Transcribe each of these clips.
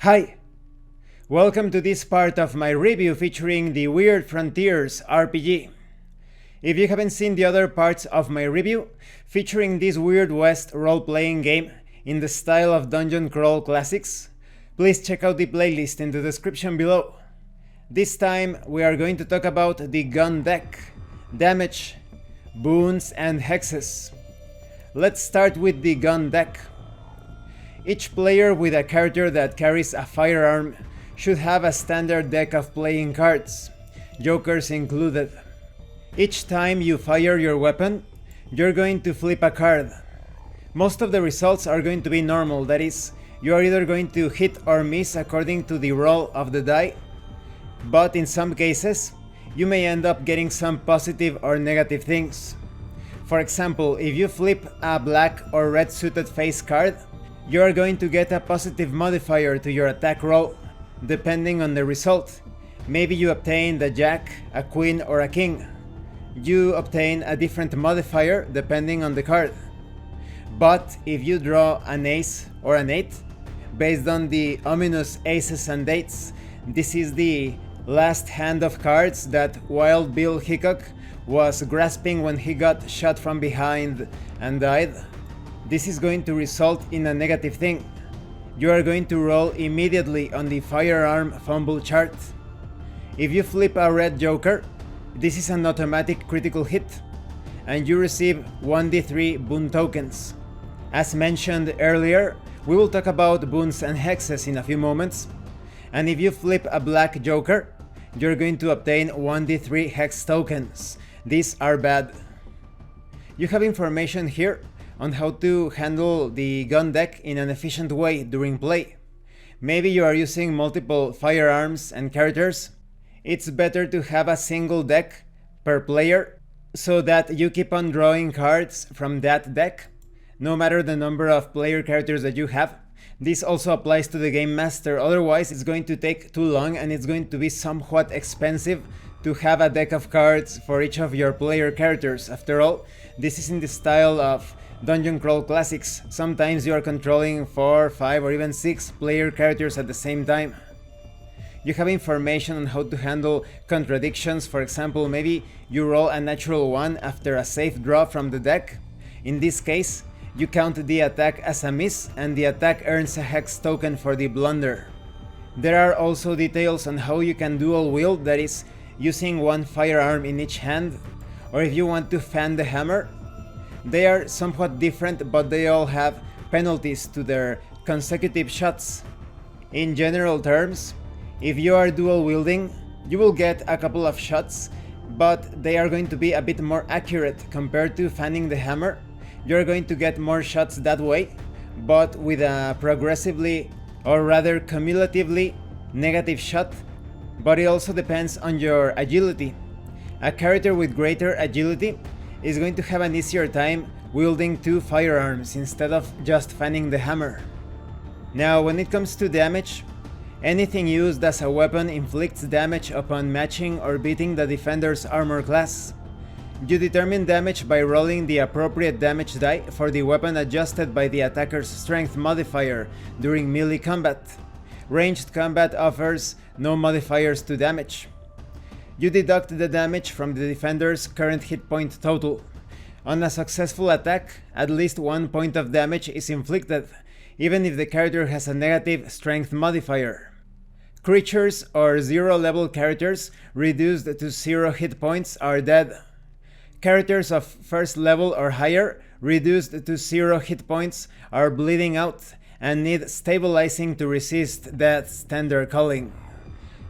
Hi! Welcome to this part of my review featuring the Weird Frontiers RPG. If you haven't seen the other parts of my review featuring this Weird West role-playing game in the style of dungeon crawl classics, please check out the playlist in the description below. This time we are going to talk about the gun deck, damage, boons and hexes. Let's start with the gun deck. Each player with a character that carries a firearm should have a standard deck of playing cards, jokers included. Each time you fire your weapon, you're going to flip a card. Most of the results are going to be normal, that is, you are either going to hit or miss according to the roll of the die, but in some cases, you may end up getting some positive or negative things. For example, if you flip a black or red suited face card, you are going to get a positive modifier to your attack roll, depending on the result. Maybe you obtained a jack, a queen, or a king. You obtain a different modifier depending on the card. But if you draw an ace or an 8, based on the ominous aces and 8s, this is the last hand of cards that Wild Bill Hickok was grasping when he got shot from behind and died. This is going to result in a negative thing. You are going to roll immediately on the firearm fumble chart. If you flip a red joker, this is an automatic critical hit, and you receive 1d3 boon tokens. As mentioned earlier, we will talk about boons and hexes in a few moments, and if you flip a black joker, you're going to obtain 1d3 hex tokens. These are bad. You have information here on how to handle the gun deck in an efficient way during play. Maybe you are using multiple firearms and characters. It's better to have a single deck per player so that you keep on drawing cards from that deck, no matter the number of player characters that you have. This also applies to the game master, otherwise it's going to take too long and it's going to be somewhat expensive to have a deck of cards for each of your player characters. After all, this is in the style of dungeon crawl classics. Sometimes you are controlling 4, 5 or even 6 player characters at the same time. You have information on how to handle contradictions. For example, maybe you roll a natural 1 after a safe draw from the deck. In this case, you count the attack as a miss and the attack earns a hex token for the blunder. There are also details on how you can dual wield, that is, using one firearm in each hand, or if you want to fan the hammer. They are somewhat different, but they all have penalties to their consecutive shots. In general terms, if you are dual wielding, you will get a couple of shots, but they are going to be a bit more accurate compared to fanning the hammer. You're going to get more shots that way, but with a progressively, or rather cumulatively, negative shot, but it also depends on your agility. A character with greater agility is going to have an easier time wielding 2 firearms instead of just fanning the hammer. Now, when it comes to damage, anything used as a weapon inflicts damage upon matching or beating the defender's armor class. You determine damage by rolling the appropriate damage die for the weapon adjusted by the attacker's strength modifier during melee combat. Ranged combat offers no modifiers to damage. You deduct the damage from the defender's current hit point total. On a successful attack, at least 1 point of damage is inflicted, even if the character has a negative strength modifier. Creatures or 0 level characters reduced to 0 hit points are dead. Characters of 1st level or higher reduced to 0 hit points are bleeding out and need stabilizing to resist death's tender calling.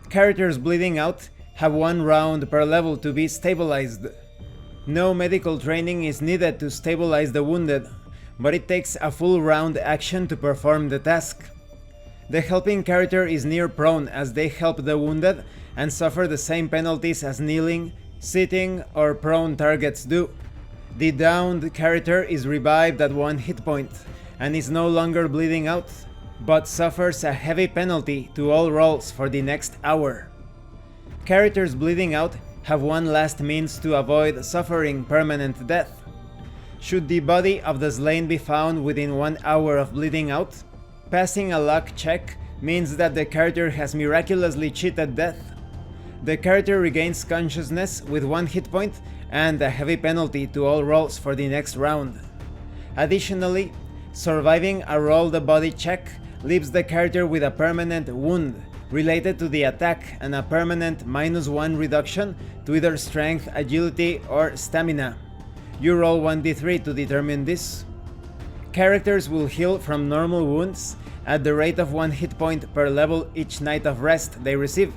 Characters bleeding out have 1 round per level to be stabilized. No medical training is needed to stabilize the wounded, but it takes a full round action to perform the task. The helping character is near prone as they help the wounded and suffer the same penalties as kneeling, sitting, or prone targets do. The downed character is revived at 1 hit point and is no longer bleeding out, but suffers a heavy penalty to all rolls for the next hour. Characters bleeding out have 1 last means to avoid suffering permanent death. Should the body of the slain be found within 1 hour of bleeding out, passing a luck check means that the character has miraculously cheated death. The character regains consciousness with 1 hit point and a heavy penalty to all rolls for the next round. Additionally, surviving a roll the body check leaves the character with a permanent wound related to the attack and a permanent -1 reduction to either strength, agility, or stamina. You roll 1d3 to determine this. Characters will heal from normal wounds at the rate of 1 hit point per level each night of rest they receive.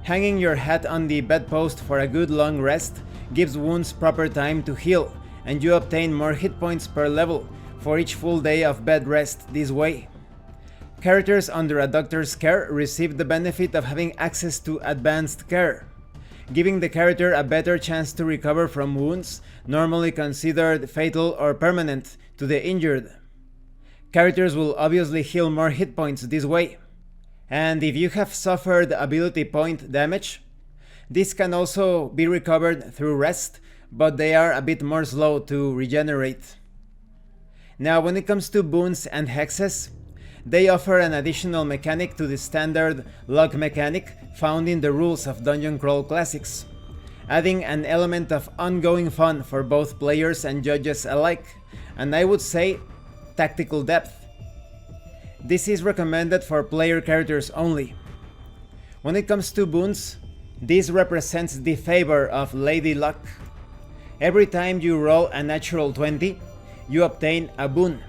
Hanging your hat on the bedpost for a good long rest gives wounds proper time to heal, and you obtain more hit points per level for each full day of bed rest this way. Characters under a doctor's care receive the benefit of having access to advanced care, giving the character a better chance to recover from wounds normally considered fatal or permanent to the injured. Characters will obviously heal more hit points this way, and if you have suffered ability point damage, this can also be recovered through rest, but they are a bit more slow to regenerate. Now, when it comes to boons and hexes, they offer an additional mechanic to the standard luck mechanic found in the rules of Dungeon Crawl Classics, adding an element of ongoing fun for both players and judges alike, and I would say tactical depth. This is recommended for player characters only. When it comes to boons, this represents the favor of Lady Luck. Every time you roll a natural 20, you obtain a boon.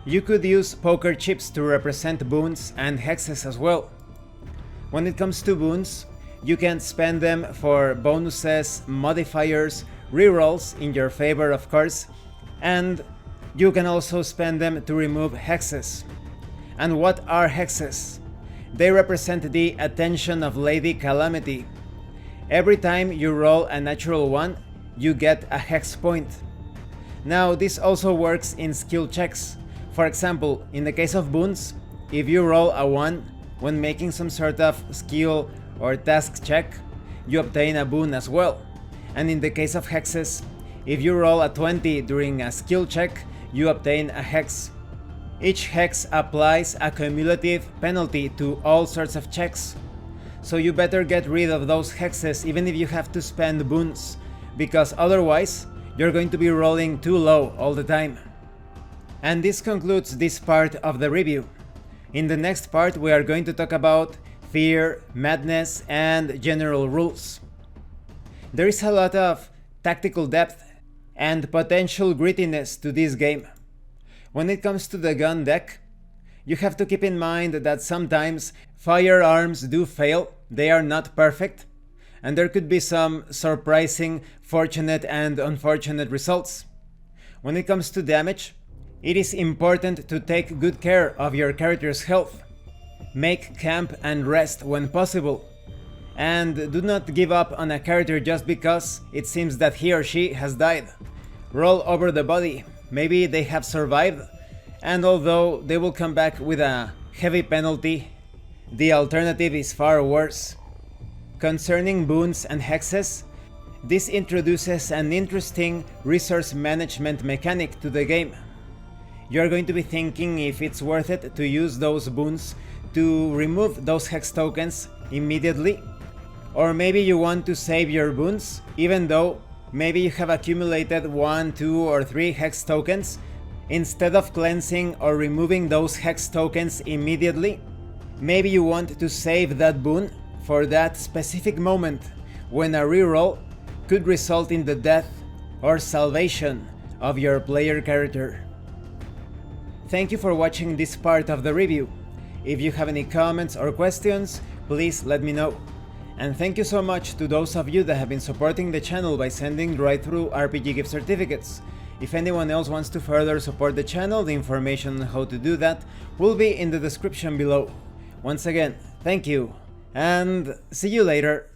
You could use poker chips to represent boons and hexes as well. When it comes to boons, you can spend them for bonuses, modifiers, rerolls in your favor of course, and you can also spend them to remove hexes. And what are hexes? They represent the attention of Lady Calamity. Every time you roll a natural 1, you get a hex point. Now this also works in skill checks. For example, in the case of boons, if you roll a 1 when making some sort of skill or task check, you obtain a boon as well. And in the case of hexes, if you roll a 20 during a skill check, you obtain a hex. Each hex applies a cumulative penalty to all sorts of checks, so you better get rid of those hexes even if you have to spend boons, because otherwise you're going to be rolling too low all the time. And this concludes this part of the review. In the next part we are going to talk about fear, madness, and general rules. There is a lot of tactical depth and potential grittiness to this game. When it comes to the gun deck, you have to keep in mind that sometimes firearms do fail, they are not perfect, and there could be some surprising, fortunate and unfortunate results. When it comes to damage, it is important to take good care of your character's health. Make camp and rest when possible, and do not give up on a character just because it seems that he or she has died. Roll over the body, maybe they have survived, and although they will come back with a heavy penalty, the alternative is far worse. Concerning boons and hexes, this introduces an interesting resource management mechanic to the game. You're going to be thinking if it's worth it to use those boons to remove those hex tokens immediately, or maybe you want to save your boons even though maybe you have accumulated 1, 2, or 3 hex tokens. Instead of cleansing or removing those hex tokens immediately, maybe you want to save that boon for that specific moment when a reroll could result in the death or salvation of your player character. Thank you for watching this part of the review. If you have any comments or questions, please let me know. And thank you so much to those of you that have been supporting the channel by sending right through RPG gift certificates. If anyone else wants to further support the channel, the information on how to do that will be in the description below. Once again, thank you, and see you later.